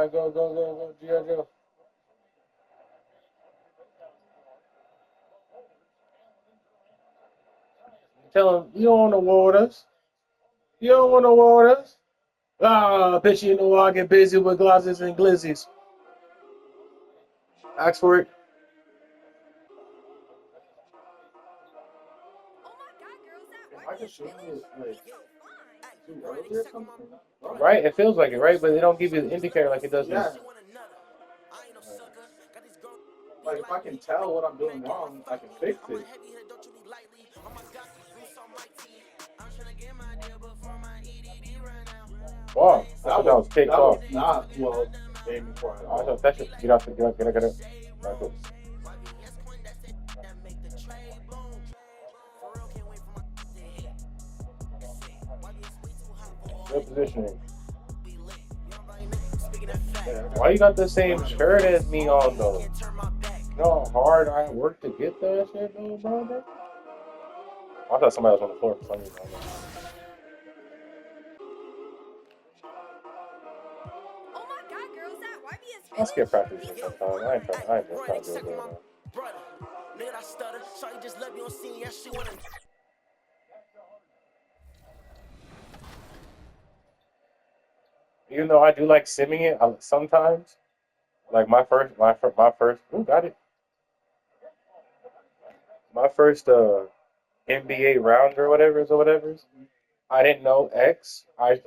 right, go, G.I. Joe. Tell him, you don't want no waters. You don't want no waters. Ah, I bet you know I get busy with glasses and glizzies. Ask for it. I just show you like too early or something. Right? It feels like it, right? But they don't give you the indicator like it does this. Like if I can tell what I'm doing wrong, I can fix it. Wow, I thought that was kicked off. Not well, game before I thought that should get out. Get it. Right, cool. Good positioning. Why you got the same shirt as me on though? You know how hard I worked to get that shit though, bro? I thought somebody was on the floor for some reason. I'll skip practice sometime. I ain't trying to do it now. Even though I do like simming it sometimes, like my first, ooh, got it. My first NBA round or whatever, I didn't know X. I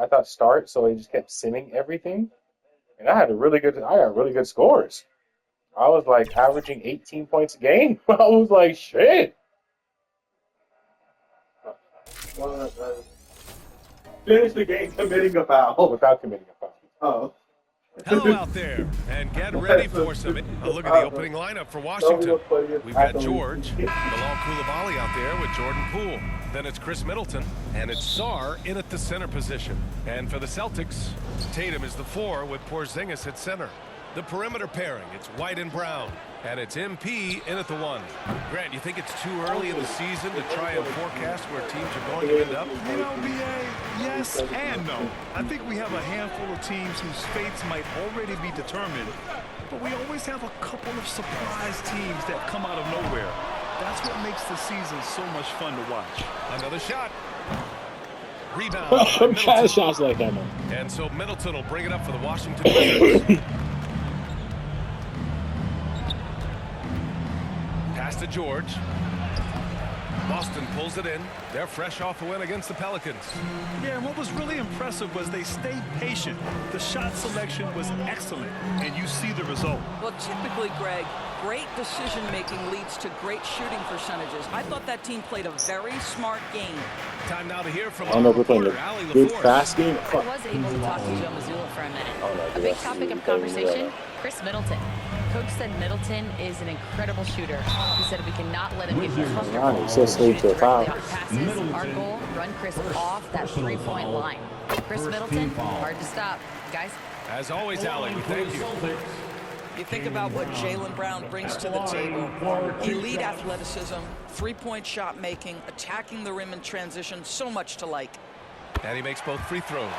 thought start, so I just kept simming everything, and I got really good scores. I was like averaging 18 points a game. I was like, shit. Finish the game committing a foul. Without committing a foul. Oh. Hello out there, and get ready for some. A look at the opening lineup for Washington. We've got George, Bilal Coulibaly out there with Jordan Poole. Then it's Chris Middleton, and it's Sarr in at the center position. And for the Celtics, Tatum is the 4 with Porzingis at center. The perimeter pairing, it's White and Brown, and it's MP in at the 1. Grant, you think it's too early in the season to try and forecast where teams are going to end up? You know, BA, yes and no. I think we have a handful of teams whose fates might already be determined, but we always have a couple of surprise teams that come out of nowhere. That's what makes the season so much fun to watch. Another shot. Rebound. Well, I'm trying shots like that, man. And so Middleton will bring it up for the Washington Wizards. Pass to George. Boston pulls it in. They're fresh off a win against the Pelicans. Yeah, and what was really impressive was they stayed patient. The shot selection was excellent, and you see the result. Well, typically, Greg, great decision-making leads to great shooting percentages. I thought that team played a very smart game. Time now to hear from I don't know if we're playing a good fast game. I was able to talk to Joe Mazzulla for a minute. A big topic of conversation, Chris Middleton. Coach said Middleton is an incredible shooter. He said we cannot let him get comfortable. Shoot it directly off passes. Our goal, run Chris off that three-point line. Chris Middleton, hard to stop. Guys? As always, Allie, thank you. You think about what Jaylen Brown brings to the table. Elite athleticism, three-point shot making, attacking the rim in transition, so much to like. And he makes both free throws.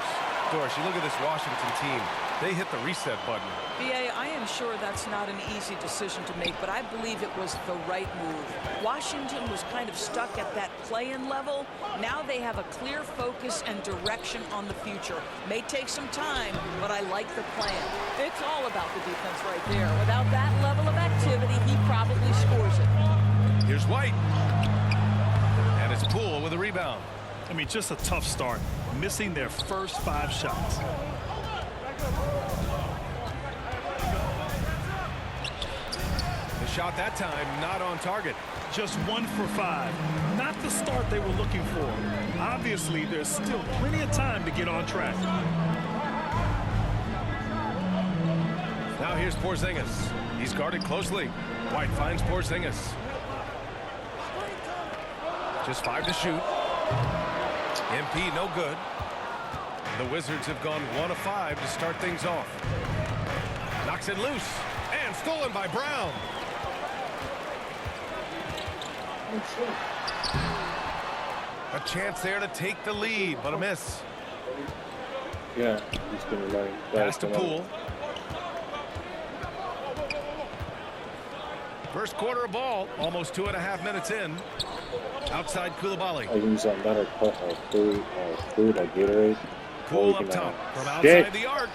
Doris, you look at this Washington team. They hit the reset button. BA, I am sure that's not an easy decision to make, but I believe it was the right move. Washington was kind of stuck at that play-in level. Now they have a clear focus and direction on the future. May take some time, but I like the plan. It's all about the defense right there. Without that level of activity, he probably scores it. Here's White. And it's Poole with a rebound. I mean, just a tough start, missing their first 5 shots. The shot that time not on target. Just 1 for 5. Not the start they were looking for. Obviously, there's still plenty of time to get on track. Now here's Porzingis. He's guarded closely. White finds Porzingis. Just 5 to shoot. MP no good. The Wizards have gone 1 of 5 to start things off. Knocks it loose and stolen by Brown. A chance there to take the lead, but a miss. Yeah, he's gonna learn. Pass to Poole. First quarter of ball, almost 2.5 minutes in. Outside Koulibaly. I use that better food like Gatorade. Poole up top from outside the arc.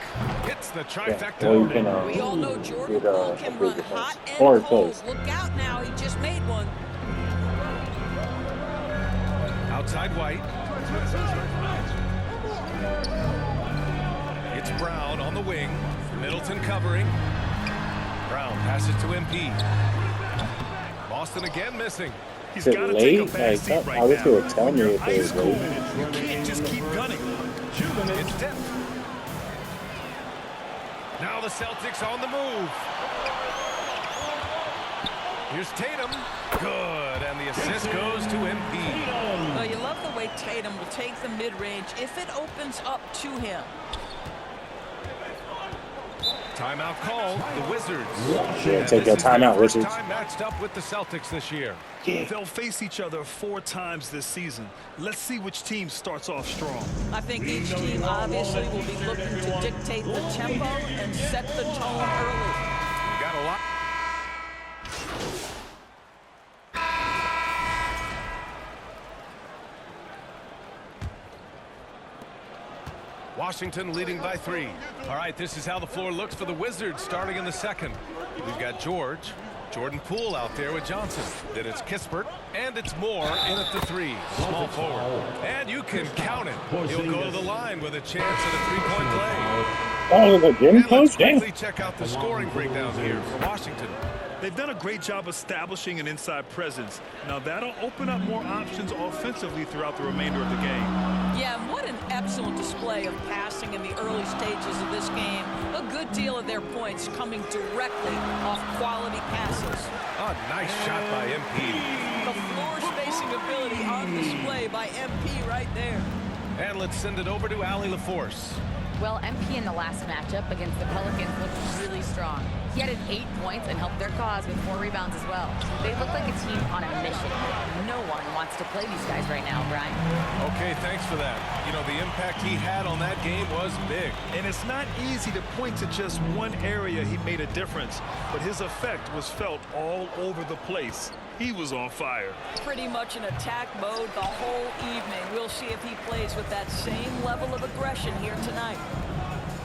Hits the trifecta. Yeah, or you can, We all know Jordan Poole can run hot and or cold. close. Look out now, he just made one. Outside White. It's Brown on the wing. Middleton covering. Brown passes to MP. Boston again missing. He's Is it got to late? take a back seat I wish they would tell me if it Ice was cold. late. You can't just keep gunning. It's tipped. Now the Celtics on the move. Here's Tatum. Good, and the assist goes to MP. Well, you love the way Tatum will take the mid-range if it opens up to him. Timeout called. The Wizards. Yeah, take your timeout, Wizards. Time matched up with the Celtics this year. They'll face each other 4 times this season. Let's see which team starts off strong. I think each team obviously will be looking to dictate the tempo and set the tone early. Got a lot. Washington leading by 3. All right, this is how the floor looks for the Wizards starting in the second. We've got Jordan Poole out there with Johnson. Then it's Kispert, and it's Moore in at the 3. Small forward. And you can count it. He'll go to the line with a chance at a 3-point play. Oh, the gym And coach? let's Damn. quickly check out the scoring breakdown here for Washington. They've done a great job establishing an inside presence. Now that'll open up more options offensively throughout the remainder of the game. Yeah, what an excellent display of passing in the early stages of this game. A good deal of their points coming directly off quality passes. A nice shot by MP. The floor spacing ability on display by MP right there. And let's send it over to Allie LaForce. Well, MP in the last matchup against the Pelicans looked really strong. He added 8 points and helped their cause with 4 rebounds as well. They look like a team on a mission. No one wants to play these guys right now, Brian. Okay, thanks for that. You know, the impact he had on that game was big. And it's not easy to point to just one area he made a difference, but his effect was felt all over the place. He was on fire. Pretty much in attack mode the whole evening. We'll see if he plays with that same level of aggression here tonight.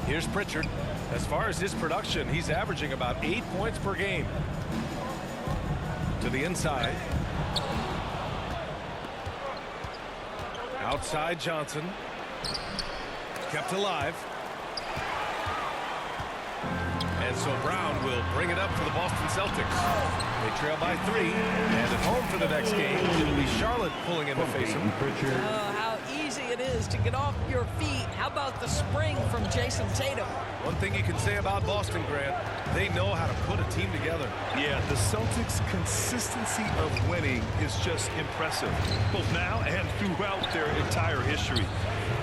Here's Pritchard. As far as his production, he's averaging about 8 points per game. To the inside. Outside Johnson. Kept alive. And so Brown will bring it up for the Boston Celtics. They trail by 3. And at home for the next game, it'll be Charlotte pulling in to face them. Oh, how easy it is to get off your feet. How about the spring from Jason Tatum? One thing you can say about Boston, Grant, they know how to put a team together. Yeah, the Celtics' consistency of winning is just impressive, both now and throughout their entire history.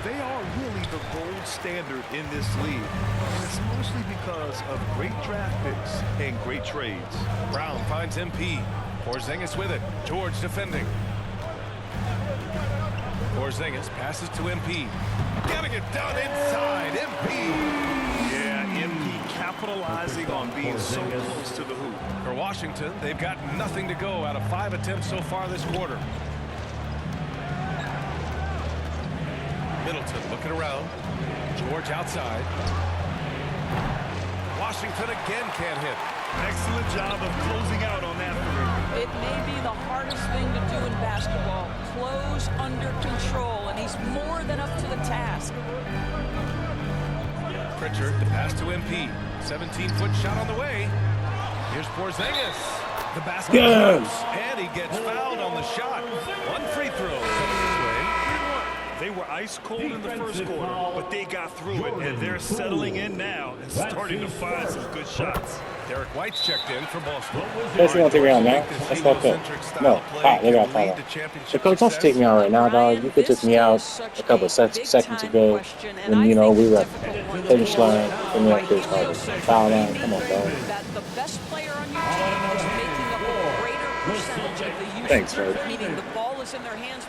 They are really the gold standard in this league, and it's mostly because of great draft picks and great trades. Brown finds MP. Porzingis with it. George defending. Porzingis passes to MP. Getting it done inside. MP. Yeah, MP capitalizing on being so close to the hoop. For Washington, they've got nothing to go out of 5 attempts so far this quarter. Middleton looking around. George outside. Washington again can't hit. Excellent job of closing out on that three. It may be the hardest thing to do in basketball. Close under control, and he's more than up to the task. Pritchard, the pass to MP. 17-foot shot on the way. Here's Porzingis. The basket goes, and he gets fouled on the shot. 1 free throw coming his way. They were ice cold in the first quarter, but they got through it, and they're settling in now and starting to find some good shots. Derek White's checked in for Boston. Coach, you want to take me out now? That's fucked up. No, they got foul. The coach, don't take me out right now, dog. You could take me out a couple of seconds ago when, you know, we were at the finish line and we had Chris Harden. Foul line. Come on, dog. That the best player on your team is making up a greater percentage of the usage. Thanks, Fred. Meaning the ball is in their hands.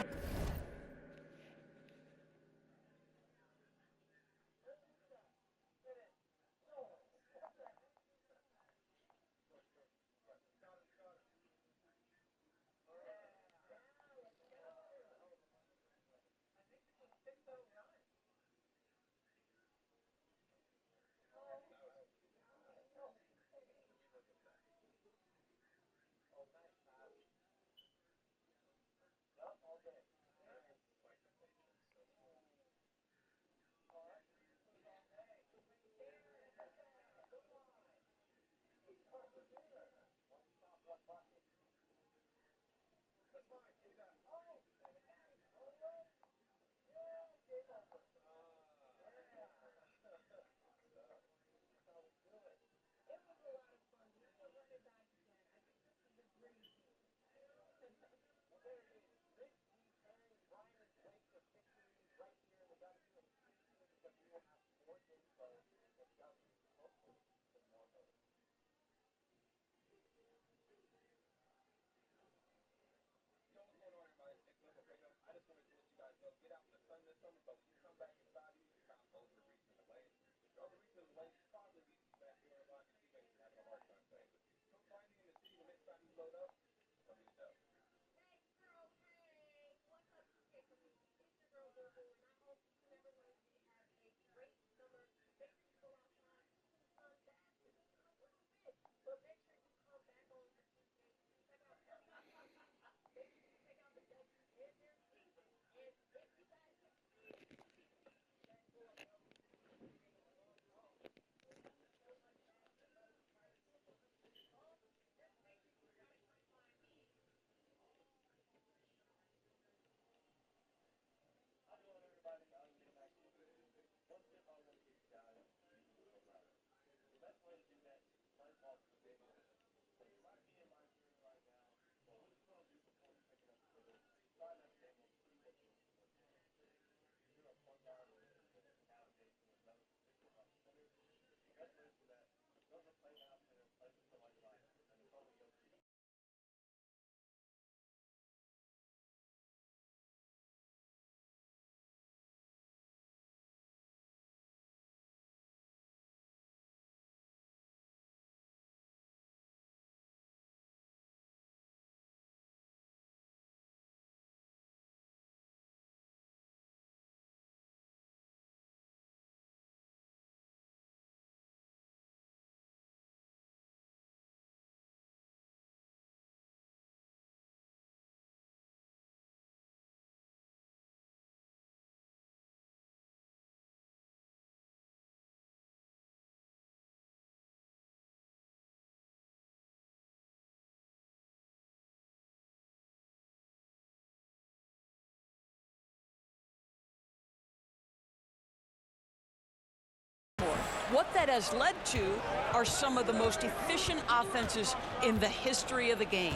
What that has led to are some of the most efficient offenses in the history of the game.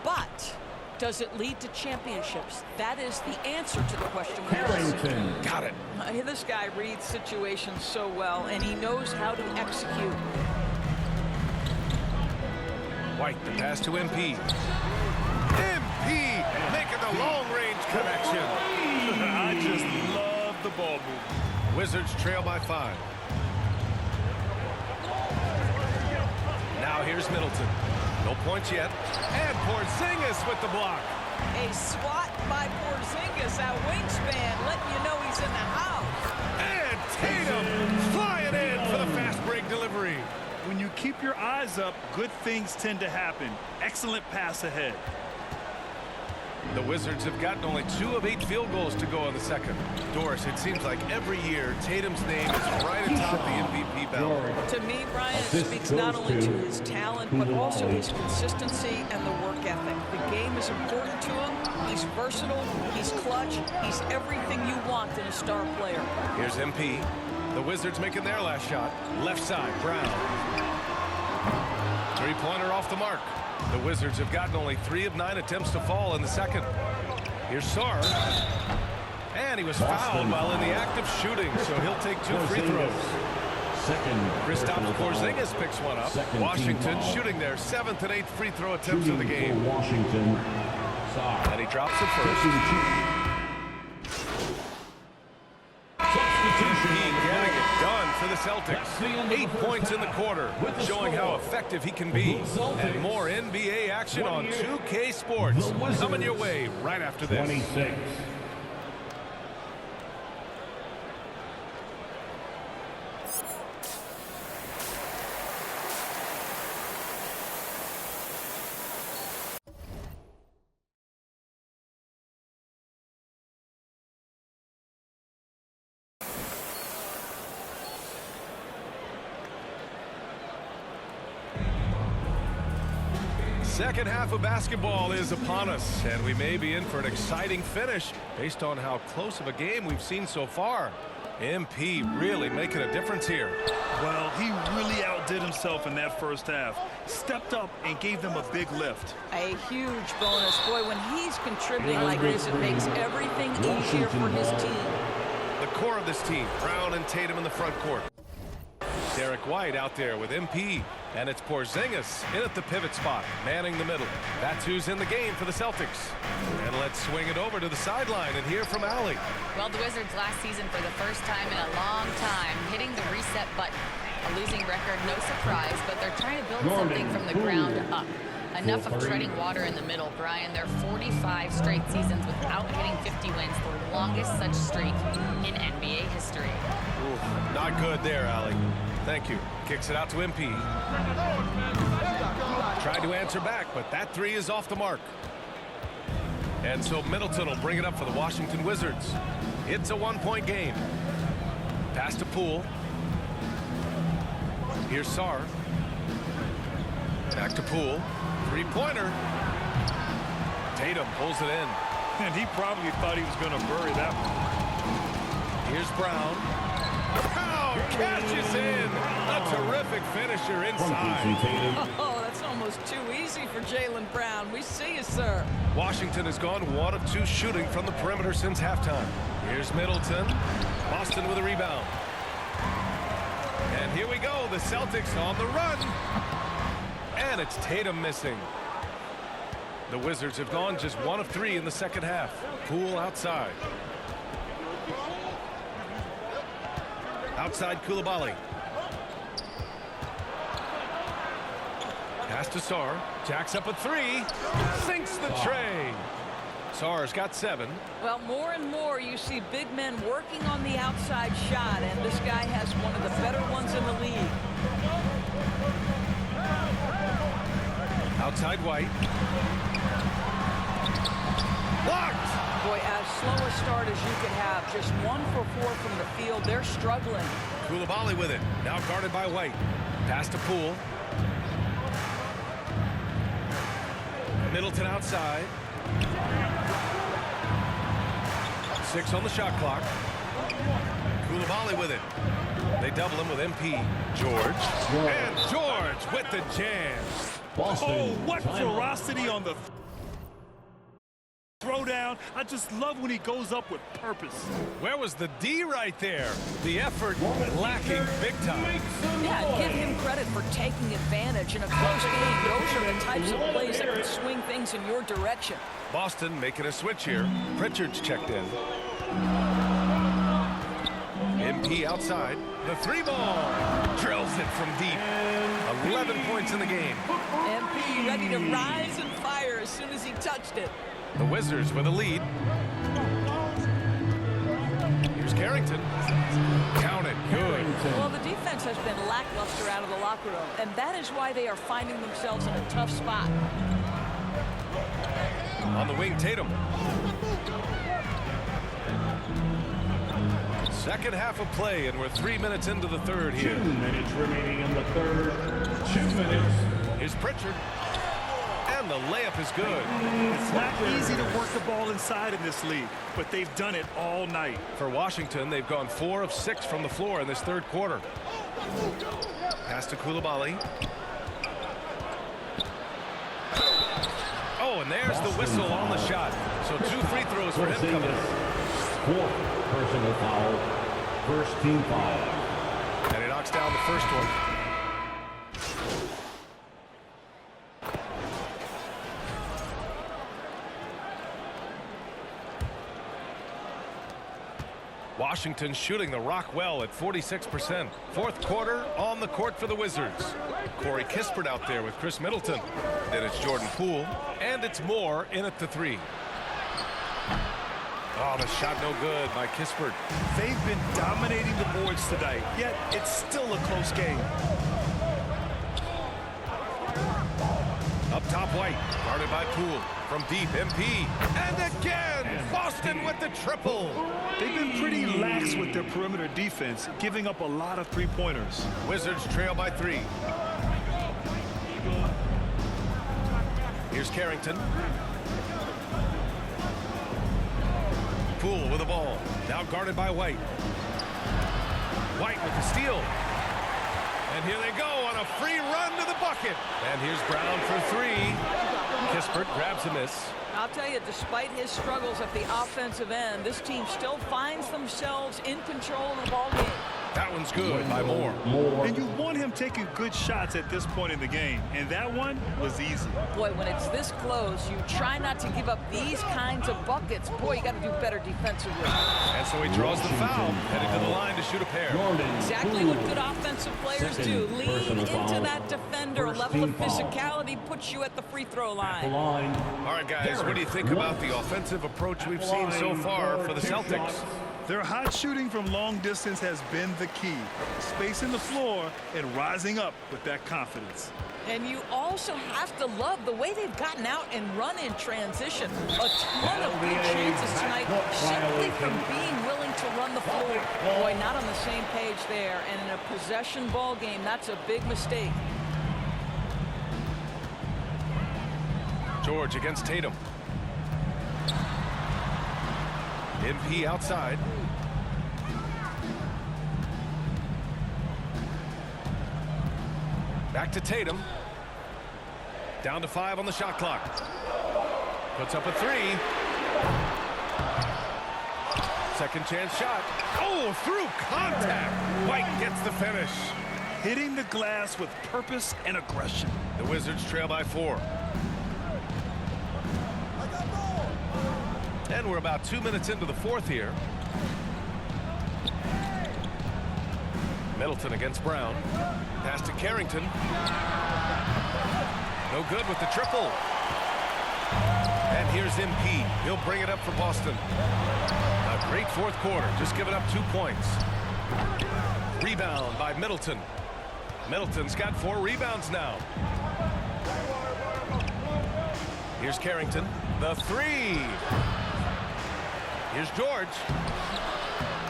But does it lead to championships? That is the answer to the question. Harrington. Got it. This guy reads situations so well, and he knows how to execute. White, the pass to MP. MP making the long-range connection. I just love the ball movement. Wizards trail by 5. Now here's Middleton. No points yet. And Porzingis with the block. A swat by Porzingis at wingspan, letting you know he's in the house. And Tatum flying in for the fast break delivery. When you keep your eyes up, good things tend to happen. Excellent pass ahead. The Wizards have gotten only 2 of 8 field goals to go in the second. Doris, it seems like every year Tatum's name is right atop the MVP ballot. To me, Brian, it speaks not only to his talent, but also his consistency and the work ethic. The game is important to him. He's versatile. He's clutch. He's everything you want in a star player. Here's MP. The Wizards making their last shot. Left side, Brown. Three-pointer off the mark. The Wizards have gotten only 3 of 9 attempts to fall in the second. Here's Sarr. And he was fouled while in the act of shooting, so he'll take 2 free throws. Kristaps Porzingis picks one up. Washington shooting their 7th and 8th free throw attempts of the game. Washington. And he drops it first. Getting it done for the Celtics. 8 points in the quarter, showing how effective he can be. And more NBA action on 2K Sports coming your way right after this. 26. Second half of basketball is upon us, and we may be in for an exciting finish based on how close of a game we've seen so far. MP really making a difference here. Well, he really outdid himself in that first half. Stepped up and gave them a big lift. A huge bonus. Boy, when he's contributing like this, it makes everything easier for his team. The core of this team, Brown and Tatum in the front court. Derek White out there with MP, and it's Porzingis in at the pivot spot, manning the middle. That's who's in the game for the Celtics. And let's swing it over to the sideline and hear from Allie. Well, the Wizards last season for the first time in a long time hitting the reset button. A losing record, no surprise, but they're trying to build something from the ground up. Enough of treading water in the middle, Brian. They're 45 straight seasons without hitting 50 wins, the longest such streak in NBA history. Ooh, not good there, Allie. Thank you. Kicks it out to MP. Tried to answer back, but that three is off the mark. And so Middleton will bring it up for the Washington Wizards. It's a one-point game. Pass to Poole. Here's Sarr. Back to Poole. Three-pointer. Tatum pulls it in. And he probably thought he was going to bury that one. Here's Brown. Oh, catches in. A terrific finisher inside. Oh, that's almost too easy for Jaylen Brown. We see you, sir. Washington has gone 1 of 2 shooting from the perimeter since halftime. Here's Middleton. Boston with a rebound. And here we go. The Celtics on the run. And it's Tatum missing. The Wizards have gone just 1 of 3 in the second half. Poole outside. Outside Coulibaly. Pass to Sarr. Jacks up a 3. Sinks the tray. Sarr's got 7. Well, more and more you see big men working on the outside shot, and this guy has one of the better ones in the league. Outside White. Blocked! Boy, as slow a start as you could have. Just 1 for 4 from the field. They're struggling. Coulibaly with it. Now guarded by White. Pass to Poole. Middleton outside. 6 on the shot clock. Coulibaly with it. They double him with MP. George. And George with the jam. Oh, what ferocity on the throwdown. I just love when he goes up with purpose. Where was the D right there? The effort lacking big time. Yeah, give him credit for taking advantage in a close game. Those are the types of plays that can swing things in your direction. Boston making a switch here. Pritchard's checked in. MP outside. The 3-ball. Drills it from deep. 11 points in the game. MP ready to rise and fire as soon as he touched it. The Wizards with a lead. Here's Carrington. Count it. Good. Well, the defense has been lackluster out of the locker room, and that is why they are finding themselves in a tough spot. On the wing, Tatum. Second half of play, and we're 3 minutes into the third here. 2 minutes remaining in the third. 2 minutes. Here's Pritchard. And the layup is good. It's not easy to work the ball inside in this league, but they've done it all night. For Washington, they've gone 4 of 6 from the floor in this third quarter. Pass to Coulibaly. Oh, and there's the whistle on the shot. So 2 free throws for him coming up. 4th personal foul. First team foul. And he knocks down the first one. Washington shooting the rock well at 46%. Fourth quarter on the court for the Wizards. Corey Kispert out there with Chris Middleton. Then it's Jordan Poole. And it's Moore in at the 3. Oh, the shot no good by Kispert. They've been dominating the boards tonight, yet it's still a close game. Up top, White, guarded by Poole. From deep, MP. And again, Boston with the triple. They've been pretty lax with their perimeter defense, giving up a lot of three-pointers. Wizards trail by 3. Here's Carrington. Poole with the ball. Now guarded by White. White with the steal. And here they go on a free run to the bucket. And here's Brown for three. Kispert grabs a miss. I'll tell you, despite his struggles at the offensive end, this team still finds themselves in control of the ball game. That one's good by Moore. And you want him taking good shots at this point in the game, and that one was easy. Boy, when it's this close, you try not to give up these kinds of buckets. Boy, you got to do better defensively. And so he draws the foul, heading to the line to shoot a pair. Exactly what good offensive players do. Lean into that defender. A level of physicality puts you at the free throw line. All right, guys, what do you think about the offensive approach we've seen so far for the Celtics? Their hot shooting from long distance has been the key. Spacing the floor and rising up with that confidence. And you also have to love the way they've gotten out and run in transition. A ton of big chances tonight simply from being willing to run the floor. Boy, not on the same page there. And in a possession ball game, that's a big mistake. George against Tatum. MP outside. Back to Tatum. Down to 5 on the shot clock. Puts up a 3. Second chance shot. Oh, through contact. White gets the finish. Hitting the glass with purpose and aggression. The Wizards trail by 4. And we're about 2 minutes into the fourth here. Middleton against Brown. Pass to Carrington. No good with the triple. And here's MP. He'll bring it up for Boston. A great fourth quarter. Just giving up 2 points. Rebound by Middleton. Middleton's got 4 rebounds now. Here's Carrington. The 3. Here's George.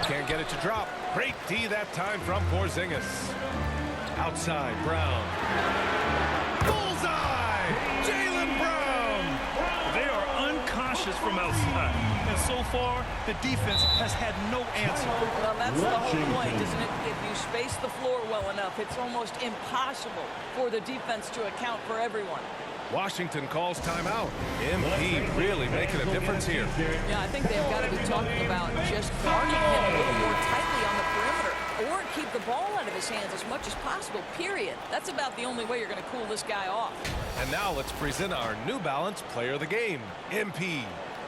Can't get it to drop. Great D that time from Porzingis. Outside, Brown. Bullseye! Jaylen Brown! They are unconscious from outside. And so far, the defense has had no answer. Well, that's the whole point, isn't it? If you space the floor well enough, it's almost impossible for the defense to account for everyone. Washington calls timeout. MP really making a difference here. Yeah, I think they've got to be talking about just guarding him a little more tightly on the perimeter or keep the ball out of his hands as much as possible, period. That's about the only way you're going to cool this guy off. And now let's present our New Balance player of the game, MP.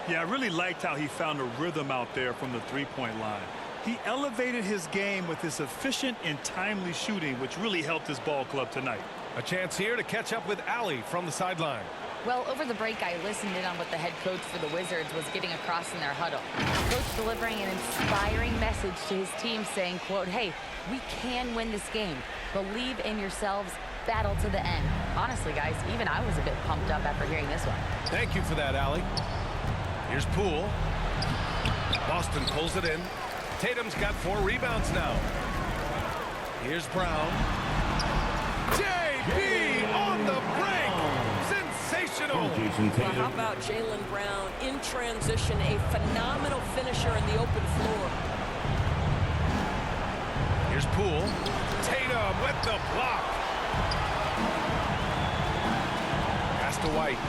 Yeah, I really liked how he found a rhythm out there from the three-point line. He elevated his game with his efficient and timely shooting, which really helped his ball club tonight. A chance here to catch up with Allie from the sideline. Well, over the break, I listened in on what the head coach for the Wizards was getting across in their huddle. The coach delivering an inspiring message to his team saying, quote, hey, we can win this game. Believe in yourselves. Battle to the end. Honestly, guys, even I was a bit pumped up after hearing this one. Thank you for that, Allie. Here's Poole. Boston pulls it in. Tatum's got 4 rebounds now. Here's Brown. JB on the break. Sensational. Well, how about Jaylen Brown in transition, a phenomenal finisher in the open floor. Here's Poole. Tatum with the block. Pass to White.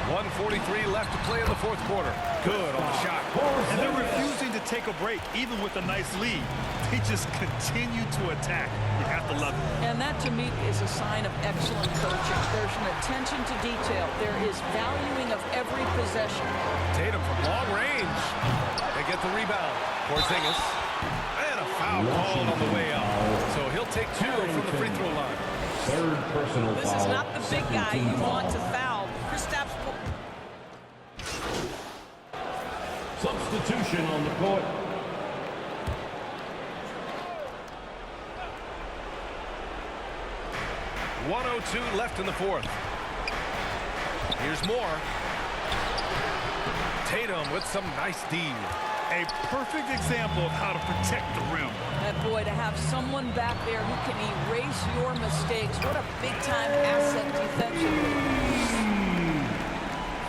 1:43 left to play in the fourth quarter. Good on the shot. And they're refusing to take a break, even with a nice lead. They just continue to attack. You have to love it. And that, to me, is a sign of excellent coaching. There's an attention to detail. There is valuing of every possession. Tatum from long range. They get the rebound. Porzingis. And a foul called on the way out. So he'll take 2 from the free throw line. Third personal foul. This is not the big guy you want to foul. Kristaps. Substitution on the court. .102 left in the fourth. Here's Moore. Tatum with some nice D. A perfect example of how to protect the rim. boy, to have someone back there who can erase your mistakes. What a big-time asset defensively.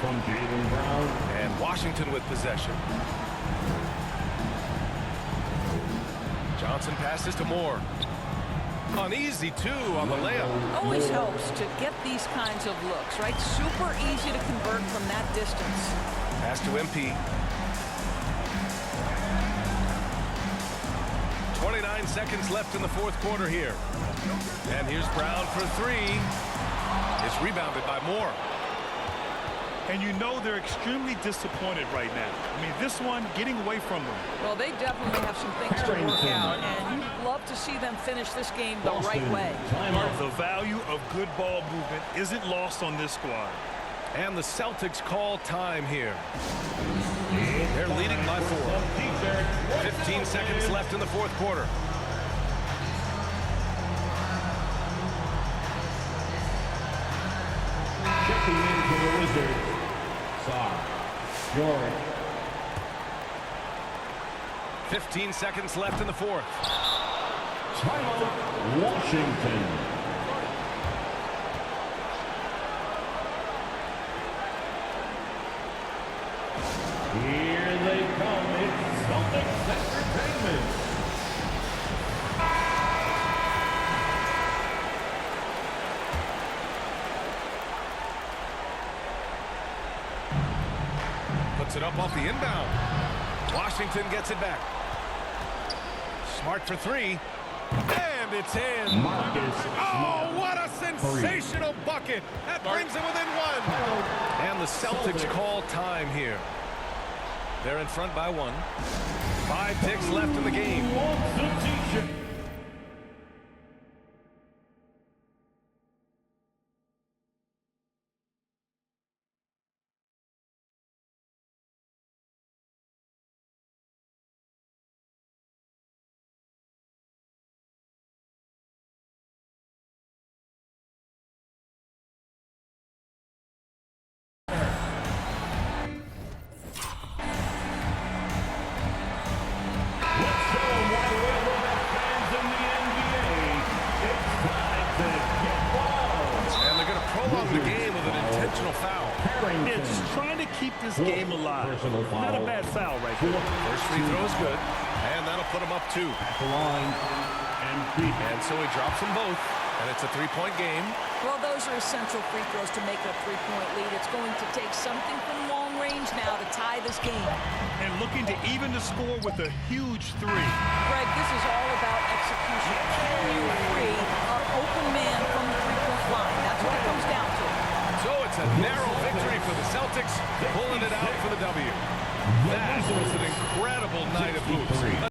From Jaylen Brown. And Washington with possession. Johnson passes to Moore. Uneasy, too, on the layup. Always helps to get these kinds of looks, right? Super easy to convert from that distance. Pass to MP. 29 seconds left in the fourth quarter here. And here's Brown for three. It's rebounded by Moore. And you know they're extremely disappointed right now. I mean, this one getting away from them. Well, they definitely have some things to work out, and you'd love to see them finish this game the right way. The value of good ball movement isn't lost on this squad. And the Celtics call time here. They're leading by 4. 15 seconds left in the fourth quarter. Checking into the Wizards. Sarr. George. 15 seconds left in the fourth. Timeout, Washington. Here they come. It's Celtics Entertainment. Puts it up off the inbound. Washington gets it back. Smart for three. And it's in. Marcus Oh, what a sensational bucket. That brings it within one. And the Celtics call time here. They're in front by 1. 5 ticks left in the game. The game with an intentional foul. It's trying to keep this game alive. Not a bad foul right there. First free throw is good, and that'll put him up 2. At the line. And so he drops them both, and it's a 3-point game. Well, those are essential free throws to make a 3-point lead. It's going to take something from long range now to tie this game. And looking to even the score with a huge 3. Greg, this is all about execution. Can you free an open man from the 3-point line? That's what it comes down to. So it's a narrow victory for the Celtics, pulling it out for the W. That was an incredible night of hoops.